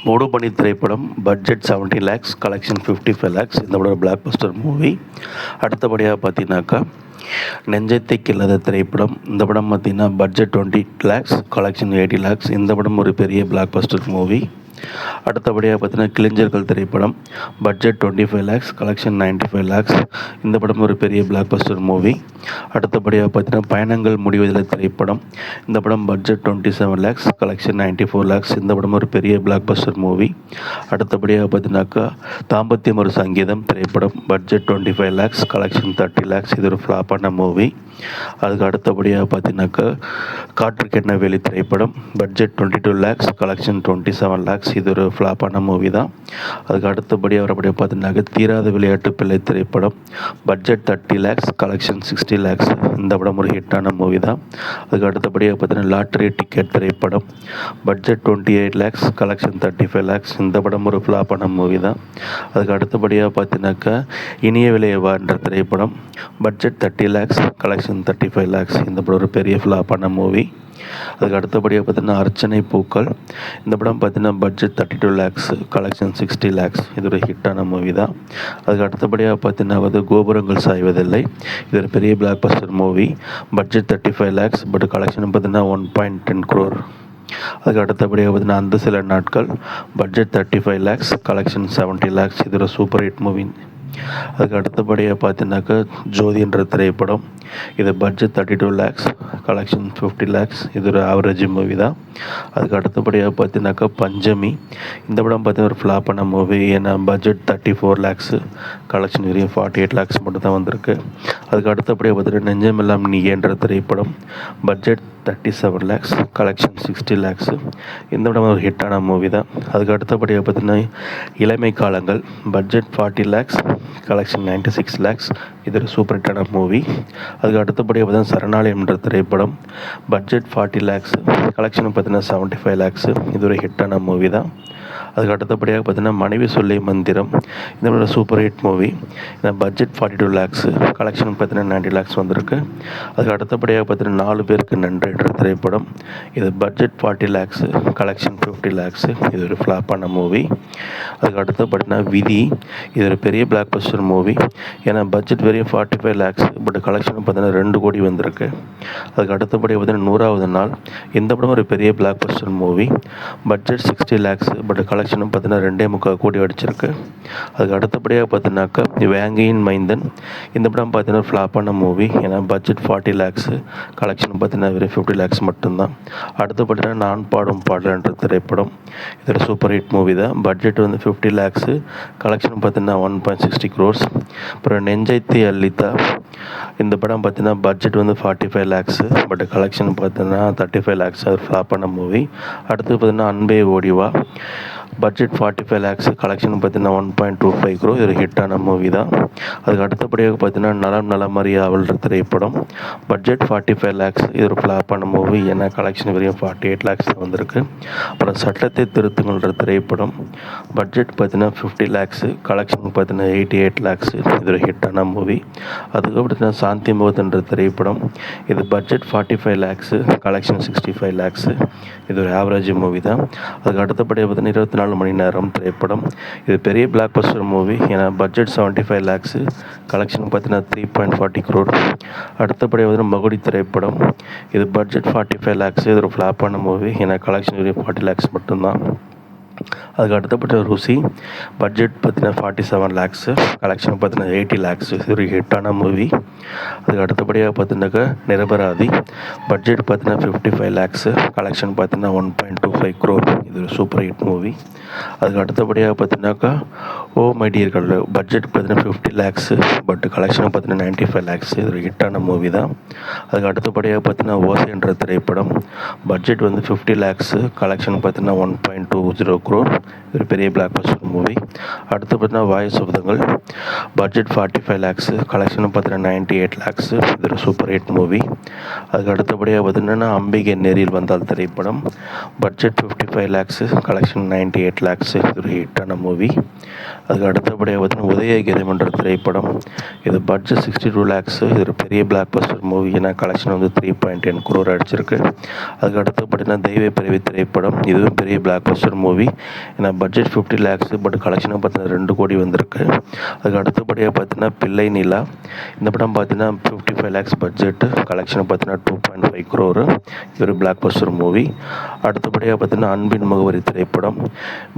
மூடுபனி திரைப்படம் budget 70 lakhs, collection 55 lakhs. இந்த படம் பிளாக் பஸ்டர் மூவி. அடுத்தபடியாக பார்த்தீங்கன்னாக்கா நெஞ்சத்தை கில்லாத திரைப்படம். இந்த படம் பார்த்தீங்கன்னா பட்ஜெட் 20 லேக்ஸ், கலெக்ஷன் 80 லேக்ஸ். இந்த படம் ஒரு பெரிய பிளாக் பஸ்டர் மூவி. அடுத்தபடியாக பார்த்தீங்கன்னா கிளிஞ்சர்கள் திரைப்படம். Budget 25 lakhs, collection 95 lakhs. இந்த படம் ஒரு பெரிய பிளாக் பஸ்டர் மூவி. அடுத்தபடியாக பார்த்தீங்கன்னா பயணங்கள் முடிவதில்லை திரைப்படம். இந்த படம் பட்ஜெட் 27 லேக்ஸ், கலெக்ஷன் 94 லேக்ஸ். இந்த படம் ஒரு பெரிய பிளாக் பஸ்டர் மூவி. அடுத்தபடியாக பார்த்தீங்கன்னாக்கா தாம்பத்தியம் ஒரு சங்கீதம் திரைப்படம். Budget 25 lakhs, collection 30 lakhs. இது ஒரு ஃப்ளாப்பான மூவி. அதுக்கு அடுத்தபடியாக பார்த்தீங்கன்னாக்கா காற்றுக்கென்ன வேலி திரைப்படம். Budget 22 lakhs, collection 27 lakhs. இது ஒரு ஃப்ளாப்பான மூவி தான். அதுக்கு அடுத்தபடியாக வரப்படியாக பார்த்தீங்கன்னாக்கா தீராத விளையாட்டு பிள்ளை திரைப்படம். Budget 30 lakhs, collection 60 lakhs. இந்த படம் ஒரு ஹிட்டான மூவி தான். அதுக்கு அடுத்தபடியாக பார்த்தீங்கன்னா லாட்டரி டிக்கெட் திரைப்படம். Budget 28 lakhs, collection 35 lakhs. இந்த படம் ஒரு ஃப்ளாப்பான மூவி தான். அதுக்கு அடுத்தபடியாக பார்த்தீங்கன்னாக்கா இனிய விளையவா என்ற திரைப்படம். Budget 30 lakhs, collection 35 lakhs. இந்த படம் ஒரு பெரிய ஃப்ளாப்பான மூவி. அதுக்கு அடுத்தபடியாக பார்த்தீங்கன்னா அர்ச்சனை பூக்கள். இந்த படம் பார்த்தீங்கன்னா பட்ஜெட் 32 லேக்ஸ், கலெக்ஷன் 60 லேக்ஸ். இது ஒரு ஹிட்டான மூவி தான். அதுக்கு அடுத்தபடியாக பார்த்தீங்கன்னா கோபுரங்கள் சாய்வதில்லை. இது ஒரு பெரிய blockbuster movie. Budget 35 lakhs, but collection பார்த்தீங்கன்னா 1.10 crore. அதுக்கு அடுத்தபடியாக பார்த்தீங்கன்னா அந்த சில நாட்கள். Budget 35 lakhs, collection 70 lakhs. இது ஒரு சூப்பர் ஹிட் மூவி. அதுக்கு அடுத்தபடியாக பார்த்தீங்கன்னாக்கா ஜோதி என்ற திரைப்படம். இது பட்ஜெட் 32 லேக்ஸ், கலெக்ஷன் 50 லேக்ஸ். இது ஒரு ஆவரேஜ் மூவி தான். அதுக்கு அடுத்தபடியாக பார்த்தீங்கன்னாக்கா பஞ்சமி. இந்த படம் பார்த்தீங்கன்னா ஒரு ஃப்ளாப்பான மூவி. ஏன்னா பட்ஜெட் 34 லேக்ஸு, கலெக்ஷன் வெறும் 48 லேக்ஸ் மட்டும் தான் வந்திருக்கு. அதுக்கு அடுத்தபடியாக பார்த்தீங்கன்னா நெஞ்சமெல்லாம் நீ என்ற திரைப்படம். Budget 37 lakhs, collection 60 lakhs. இந்த படம் ஒரு ஹிட்டான மூவி தான். அதுக்கு அடுத்தபடியாக பார்த்தீங்கன்னா இளமை காலங்கள். Budget 40 lakhs, collection 96 lakhs. இது ஒரு சூப்பர் ஹிட்டான மூவி. அதுக்கு அடுத்தபடியாக பார்த்தீங்கன்னா சரணாலயம் என்ற திரைப்படம். பட்ஜெட் 40 லேக்ஸ், கலெக்ஷன் பார்த்தீங்கன்னா 75 லேக்ஸு. இது ஒரு ஹிட்டான மூவி தான். அதுக்கு அடுத்தபடியாக பார்த்தீங்கன்னா மனைவி சொல்லை மந்திரம். இந்த மாதிரி சூப்பர் ஹிட் மூவி. இந்த பட்ஜெட் 42 லேக்ஸு, கலெக்ஷன் பார்த்தீங்கன்னா 90 லேக்ஸ் வந்திருக்கு. அதுக்கு அடுத்தபடியாக பார்த்தீங்கன்னா 4 பேருக்கு நன்றி என்ற திரைப்படம். இது பட்ஜெட் 40 லேக்ஸு, கலெக்ஷன் 50 லேக்ஸு. இது ஒரு ஃப்ளாப்பான மூவி. அதுக்கு அடுத்தபடினா விதி. இது ஒரு பெரிய பிளாக் பஸ்டர் மூவி. ஏன்னா பட்ஜெட் வெறும் 45 லேக்ஸ், பட் கலெக்ஷன் பார்த்தீங்கன்னா 2 கோடி வந்திருக்கு. அதுக்கு அடுத்தபடியாக பார்த்தீங்கன்னா 100வது நாள். இந்த படம் ஒரு பெரிய blockbuster movie. Budget 60 lakhs, but கலெக்ஷனும் பார்த்தீங்கன்னா 2.25 கோடி அடிச்சிருக்கு. அதுக்கு அடுத்தபடியாக பார்த்தீங்கன்னாக்கா வேங்கையின் மைந்தன். இந்த படம் பார்த்தீங்கன்னா ஃப்ளாப்பான மூவி. ஏன்னா பட்ஜெட் 40 லேக்ஸு, கலெக்ஷன் பார்த்தீங்கன்னா வெறும் 50 லேக்ஸ் மட்டும்தான். அடுத்தபடியாக நான் பாடும் பாடல் என்ற திரைப்படம். இதோட சூப்பர் ஹிட் மூவி தான். பட்ஜெட் 50 லேக்ஸு, கலெக்ஷன் பார்த்தீங்கன்னா 1.60 crores. அப்புறம் நெஞ்சத்தை அள்ளித்தா. இந்த படம் பார்த்தீங்கன்னா பட்ஜெட் 45 லேக்ஸு, பட் கலெக்ஷன் பார்த்தீங்கன்னா 35 லேக்ஸ். அது ஃப்ளாப்பான மூவி. அடுத்து பார்த்தீங்கன்னா அன்பே ஓடிவா. பட்ஜெட் 45 லேக்ஸ், கலெக்ஷன் பார்த்தீங்கன்னா 1.25 crore. இது ஒரு ஹிட்டான மூவி தான். அதுக்கு அடுத்தபடியாக பார்த்தீங்கன்னா நலம் நலமறிய அவள்ன்ற திரைப்படம். பட்ஜெட் 45 லேக்ஸ். இது ஒரு ஃப்ளாப்பான மூவி. ஏன்னா கலெக்ஷன் வெறும் 48 லேக்ஸ் வந்திருக்கு. அப்புறம் சட்டத்தை திருத்துங்கள்ன்ற திரைப்படம். பட்ஜெட் பார்த்தீங்கன்னா 50 லேக்ஸு, கலெக்ஷன் பார்த்தீங்கன்னா 88 லேக்ஸு. இது ஒரு ஹிட்டான மூவி. அதுக்கு பார்த்தீங்கன்னா சாந்தி முகத்ன்ற திரைப்படம். இது பட்ஜெட் 45 லேக்ஸு, கலெக்ஷன் 65 லேக்ஸு. இது ஒரு ஆவரேஜ் மூவி தான். அதுக்கு அடுத்தபடியாக பார்த்தீங்கன்னா 24 மணி நேரம் திரைப்படம். இது பெரிய பிளாக் பஸ்டர் மூவி. ஏன்னா பட்ஜெட் 75 லேக்ஸு, கலெக்ஷன் பார்த்தீங்கன்னா 3.40 crore. அடுத்தபடியாக வந்து மகுடி திரைப்படம். இது பட்ஜெட் 45 லேக்ஸு. இது ஒரு ஃப்ளாப்பான மூவி. ஏன்னா கலெக்ஷன் 40 லேக்ஸ் மட்டும்தான். அதுக்கு அடுத்தப்பட்ட ருசி. பட்ஜெட் பார்த்தீங்கன்னா 47 லேக்ஸு, கலெக்ஷன் பார்த்தீங்கன்னா 80 லேக்ஸு. இது ஒரு ஹிட்டான மூவி. அதுக்கு அடுத்தபடியாக பார்த்தீங்கன்னாக்கா நிரபராதி. பட்ஜெட் பார்த்தீங்கன்னா 55 லேக்ஸு, கலெக்ஷன் பார்த்தீங்கன்னா 1.25 crore. இது ஒரு சூப்பர் ஹிட் மூவி. அதுக்கு அடுத்தபடியாக பார்த்தீங்கன்னாக்கா ஓ மை டியர் கடல். பட்ஜெட் பார்த்தீங்கன்னா 50 லேக்ஸு, பட் கலெக்ஷன் பார்த்தீங்கன்னா 95 லேக்ஸு. இது ஒரு ஹிட்டான மூவி தான். அதுக்கு அடுத்தபடியாக பார்த்தீங்கன்னா ஓசை என்ற திரைப்படம். பட்ஜெட் 50 லேக்ஸு, கலெக்ஷன் பார்த்தீங்கன்னா 1.20 crore. ஒரு பெரிய பிளாக் பஸ்டர் மூவி. அடுத்து பார்த்தீங்கன்னா வாயு சபதங்கள். பட்ஜெட் 45 லேக்ஸு, கலெக்ஷன் பார்த்தீங்கன்னா 98 லேக்ஸு. இது ஒரு சூப்பர் ஹிட் மூவி. அதுக்கு அடுத்தபடியாக பார்த்தீங்கன்னா அம்பிகை நேரில் வந்தால் திரைப்படம். Budget 55 lakhs, collection 98 lakhs. இது ஒரு ஹிட்டான மூவி. அதுக்கு அடுத்தபடியாக பார்த்தீங்கன்னா உதயகீதம் என்ற திரைப்படம். இது பட்ஜெட் 62 lakhs. இது ஒரு பெரிய பிளாக் பஸ்டர் மூவி. ஏன்னா கலெக்ஷன் வந்து 3.10 crore அடிச்சிருக்கு. அதுக்கு அடுத்து பார்த்தீங்கன்னா தெய்வ பிறவி திரைப்படம். இதுவும் பெரிய பிளாக் பஸ்டர் மூவி. ஏன்னா பட்ஜெட் 50 lakhs, பட் கலெக்ஷனாக பார்த்தீங்கன்னா 2 கோடி வந்திருக்கு. அதுக்கு அடுத்தபடியாக பார்த்தீங்கன்னா பிள்ளை நிலா. இந்த படம் பார்த்தீங்கன்னா 55 lakhs பட்ஜெட்டு, கலெக்ஷன் பார்த்தீங்கன்னா 2.5 crore. இது ஒரு பிளாக் பஸ்டர் மூவி. அடுத்தபடியாக பார்த்தீங்கன்னா அன்பின் முகவரி திரைப்படம்.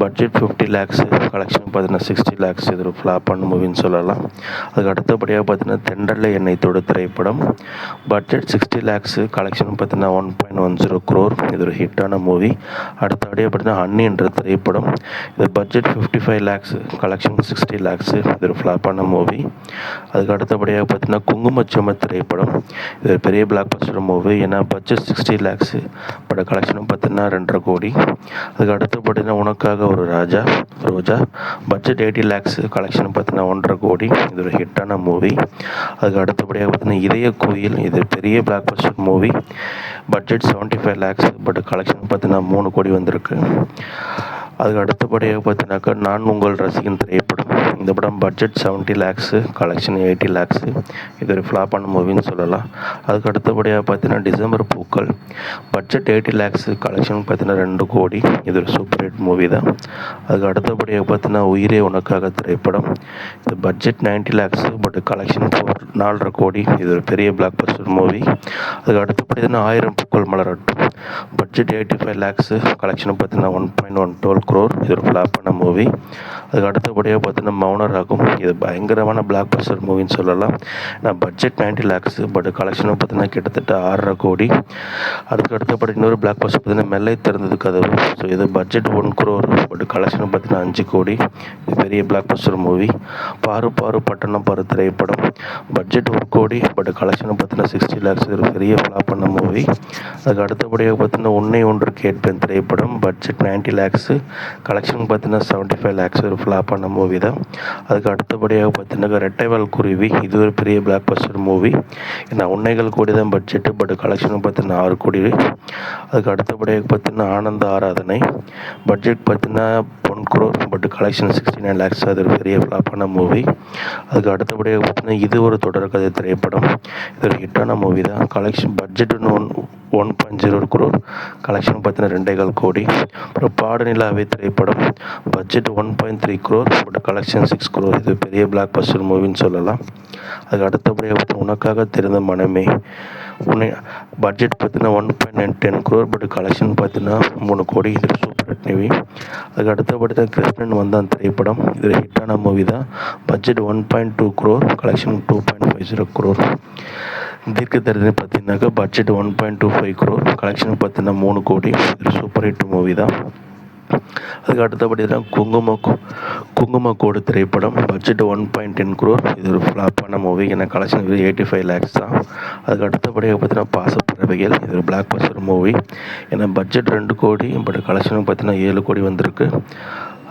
பட்ஜெட் 50 lakhs, கலெக்ஷன் பார்த்தீங்கன்னா 60 lakhs. இது ஒரு ஃப்ளாப்பான மூவின்னு சொல்லலாம். அதுக்கு அடுத்தபடியாக பார்த்தீங்கன்னா தென்றலை எண்ணெய் தொடு திரைப்படம். பட்ஜெட் 60 lakhs, கலெக்ஷன் பார்த்தீங்கன்னா 1.10 crore. இது ஒரு ஹிட்டான மூவி. அடுத்தபடியாக பார்த்தீங்கன்னா அன்னி என்ற திரைப்படம். இது பட்ஜெட் 55 lakhs, கலெக்ஷன் 60 lakhs. இது ஒரு ஃப்ளாப்பான மூவி. அதுக்கு அடுத்தபடியாக பார்த்தீங்கன்னா குங்குமச்சும திரைப்படம். இது ஒரு பெரிய பிளாக் பஸ்டர் மூவி. ஏன்னா பட்ஜெட் 60 lakhs, பட் கலெக்ஷனும் பார்த்தீங்கன்னா 2.5 கோடி. அதுக்கு அடுத்து பார்த்தீங்கன்னா உனக்காக ஒரு ரோஜா. பட்ஜெட் 80 lakhs, கலெக்ஷன் பார்த்தீங்கன்னா 1.5 கோடி. இது ஒரு ஹிட்டான மூவி. அதுக்கு அடுத்தபடியாக பார்த்தீங்கன்னா இதய கோயில். இது பெரிய blockbuster movie. Budget 75 lakhs, but collection பார்த்தீங்கன்னா 3 கோடி வந்திருக்கு. அதுக்கு அடுத்தபடியாக பார்த்தீங்கன்னாக்கா நான் உங்கள் ரசிகன் திரைப்படம். இந்த படம் பட்ஜெட் 70 lakhs, கலெக்ஷன் 80 lakhs. இது ஒரு ஃப்ளாப்பான மூவின்னு சொல்லலாம். அதுக்கு அடுத்தபடியாக பார்த்தீங்கன்னா டிசம்பர் பூக்கள். பட்ஜெட் 80 lakhs, கலெக்ஷன் பார்த்தீங்கன்னா 2 கோடி. இது ஒரு சூப்பர் ஹிட் மூவி தான். அதுக்கு அடுத்தபடியாக பார்த்தீங்கன்னா உயிரே உனக்காக திரைப்படம். இது பட்ஜெட் 90 lakhs, பட் கலெக்ஷன் 4.5 கோடி. இது ஒரு பெரிய பிளாக் பஸ்டர் மூவி. அதுக்கு அடுத்தபடியாக 1000 பூக்கள் மலரட்டும். பட்ஜெட் 85 lakhs, கலெக்ஷன் பார்த்தீங்கன்னா 1.12 crore. இது ஒரு ஃப்ளாப்பான மூவி. அதுக்கு அடுத்தபடியாக பார்த்தீங்கன்னா மௌன ராகம். இது பயங்கரமான பிளாக் பஸ்டர் மூவின்னு சொல்லலாம். நான் பட்ஜெட் 90 lakhs, பட் கலெக்ஷனும் பார்த்தீங்கன்னா கிட்டத்தட்ட 6.5 கோடி. அதுக்கு அடுத்தபடி இன்னொரு பிளாக் பஸ்டர் பார்த்தீங்கன்னா மெல்லை திறந்தது கதவு. ஸோ இது பட்ஜெட் 1 crore, பட் கலெக்ஷனும் பார்த்தீங்கன்னா 5 கோடி. இது பெரிய பிளாக் பஸ்டர் மூவி. பாரு பாரு பட்டணம் பாரு திரைப்படம். பட்ஜெட் 1 கோடி, பட் கலெக்ஷனும் பார்த்தீங்கன்னா 60 lakhs. இது ஒரு பெரிய ஃப்ளாப்பான மூவி. அதுக்கு அடுத்தபடியாக பார்த்தீங்கன்னா உன்னை ஒன்று கேட்பேன் திரைப்படம். பட்ஜெட் 90 lakhs, கலெக்ஷன் பார்த்தீங்கன்னா 75 lakhs. ஒரு ஃப்ளாப்பான மூவி தான். அதுக்கு அடுத்தபடியாக பார்த்தீங்கன்னா ரெட்டைவால் குருவி. இது ஒரு பெரிய பிளாக் பஸ்டர் மூவி. ஏன்னா உன்னைகள் கோடி தான் பட்ஜெட்டு, பட் கலெக்ஷனும் பார்த்தீங்கன்னா 6 கோடி. அதுக்கு அடுத்தபடியாக பார்த்தீங்கன்னா ஆனந்த ஆராதனை. பட்ஜெட் பார்த்தீங்கன்னா 1 crore, பட் கலெக்ஷன் 69 lakhs. அது ஒரு பெரிய ஃப்ளாப்பான மூவி. அதுக்கு அடுத்தபடியாக பார்த்தீங்கன்னா இது ஒரு தொடர்கதை திரைப்படம். இது ஒரு ஹிட்டான மூவி தான். கலெக்ஷன் பட்ஜெட் 1.0 crore, கலெக்ஷன் பார்த்தீங்கன்னா 2.25 கோடி. அப்புறம் பாடநிலாவை திரைப்படம். Budget 1.3 crore, but collection 6 crore. இது பெரிய பிளாக் பஸ்டர் மூவின்னு சொல்லலாம். அதுக்கு அடுத்தபடியாக உனக்காக தெரிந்த மனமே. பட்ஜெட் பார்த்தீங்கன்னா 1.10 crore, பட் கலெக்ஷன் பார்த்தீங்கன்னா 3 கோடி. இது சூப்பர் ஹிட் மூவி. அதுக்கு அடுத்தபடி தான் கிருஷ்ணன் வந்தான் திரைப்படம். இது ஹிட்டான மூவி தான். Budget 1.2 crore, collection 2.50 crore. தீர்க்க தரிசனம் பார்த்தீங்கன்னாக்கா பட்ஜெட் 1.25 crore, கலெக்ஷன் பார்த்தீங்கன்னா 3 கோடி. இது சூப்பர் ஹிட் மூவி தான். அதுக்கு அடுத்தபடி தான் குங்குமக்கோடு திரைப்படம். Budget 1.10 crore. இது ஒரு ஃப்ளாப்பான மூவி. ஏன்னா கலெக்ஷன் 85 lakhs தான். அதுக்கு அடுத்தபடியாக பார்த்தீங்கன்னா பாசப்பறவைகள். இது ஒரு பிளாக் பஸ்டர் மூவி. ஏன்னா பட்ஜெட் 2 கோடி, பட் கலெக்ஷனும் பார்த்தீங்கன்னா 7 கோடி வந்திருக்கு.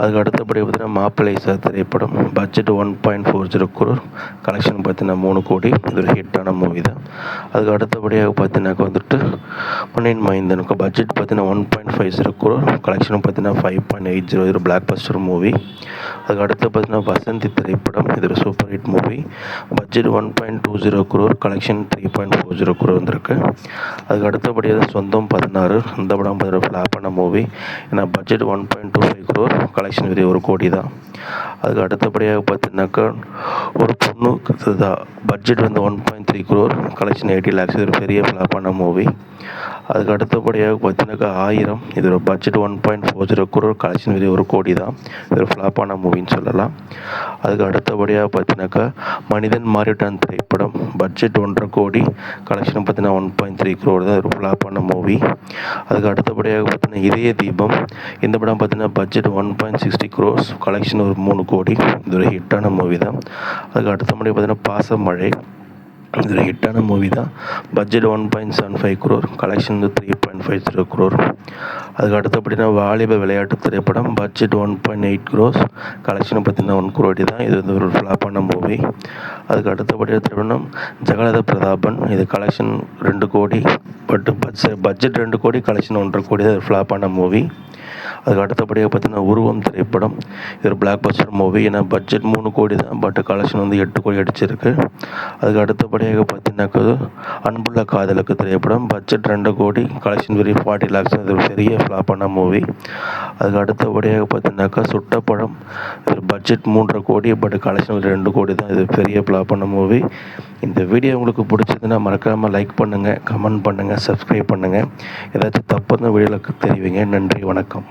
அதுக்கு அடுத்தபடி பார்த்தீங்கன்னா மாப்பிள்ளை சார் திரைப்படம். பட்ஜெட் 1.40 crore, கலெக்ஷன் பார்த்தீங்கன்னா 3 கோடி. இது ஒரு ஹிட்டான மூவி தான். அதுக்கு அடுத்தபடியாக பார்த்தீங்கன்னாக்கா வந்துட்டு பொன்னியின் மைந்தனுக்கு பட்ஜெட் பார்த்தீங்கன்னா 1.50 crore, கலெக்ஷன் பார்த்தீங்கன்னா 5.80. இது ஒரு பிளாக் பஸ்டர் மூவி. அதுக்கு அடுத்து பார்த்தீங்கன்னா வசந்தி திரைப்படம். இது ஒரு super hit movie. Budget 1.20 crore, collection 3.40 crore வந்திருக்கு. அதுக்கு அடுத்தபடியாக சொந்தம் 16. அந்த படம் ஃப்ளாப்பான மூவி. ஏன்னா பட்ஜெட் 1.25 crore, கலெக்ஷன் 1 கோடி தான். அதுக்கு அடுத்தபடியாக பார்த்தீங்கன்னாக்கா ஒரு பொண்ணு தான். பட்ஜெட் வந்து 1.3 crore, கலெக்ஷன் 80 lakhs. இது ஒரு பெரிய ஃப்ளாப்பான மூவி. அதுக்கு அடுத்தபடியாக பார்த்தீங்கன்னாக்கா 1000. இது ஒரு பட்ஜெட் 1.40 crore, கலெக்ஷன் 1 கோடி தான். இது ஒரு ஃப்ளாப்பான மூவின்னு சொல்லலாம். அதுக்கு அடுத்தபடியாக பார்த்தீங்கன்னாக்கா மனிதன் மாறிட்டான் திரைப்படம். பட்ஜெட் 1.5 கோடி, கலெக்ஷன் பார்த்தீங்கன்னா 1.3 crore தான். ஒரு ஃப்ளாப்பான மூவி. அதுக்கு அடுத்தபடியாக பார்த்தீங்கன்னா இதய தீபம். இந்த படம் பார்த்தீங்கன்னா பட்ஜெட் 1.60 crore, கலெக்ஷன் 3 கோடி. இது ஒரு ஹிட்டான மூவி தான். அதுக்கு அடுத்தபடியாக பார்த்தீங்கன்னா பாசமழை. இது ஒரு ஹிட்டான மூவி தான். Budget 1.75 crore, collection 3.50 crore. அதுக்கு அடுத்தபடினா வாலிப விளையாட்டு திரைப்படம். பட்ஜெட் 1.8 crore, கலெக்ஷன் பார்த்தீங்கன்னா 1 crore தான். இது வந்து ஒரு ஃப்ளாப்பான மூவி. அதுக்கு அடுத்தபடியாக திரைப்படம் ஜெகலலிதா பிரதாபன். இது கலெக்ஷன் 2 கோடி, பட் பட்ஜெட் 2 கோடி, கலெக்ஷன் 1.5 கோடி தான். ஃப்ளாப்பான மூவி. அதுக்கு அடுத்தபடியாக பார்த்தீங்கன்னா உருவம் திரைப்படம். இது ஒரு பிளாக் பஸ்டர் மூவி. ஏன்னா பட்ஜெட் 3 கோடி தான், பட் கலெக்ஷன் வந்து 8 கோடி அடிச்சிருக்கு. அதுக்கு அடுத்தபடியாக பார்த்தீங்கன்னாக்கா அன்புள்ள காதலுக்கு திரைப்படம் பட்ஜெட் 2 கோடி, கலெக்ஷன் வெறும் 40 லேக்ஸ். அது ஒரு பெரிய ஃப்ளாப்பான மூவி. அதுக்கு அடுத்தபடியாக பார்த்தீங்கன்னாக்கா சுட்டப்படம், இது பட்ஜெட் 3.5 கோடி, பட் கலெக்ஷன் 2 கோடி தான். இது பெரிய ஃப்ளாப்பான மூவி. இந்த வீடியோ உங்களுக்கு பிடிச்சதுன்னா மறக்காமல் லைக் பண்ணுங்கள், கமெண்ட் பண்ணுங்கள், சப்ஸ்கிரைப் பண்ணுங்கள். ஏதாச்சும் தப்பு இருந்தால் வீடியோவில் தெரிவிங்க. நன்றி, வணக்கம்.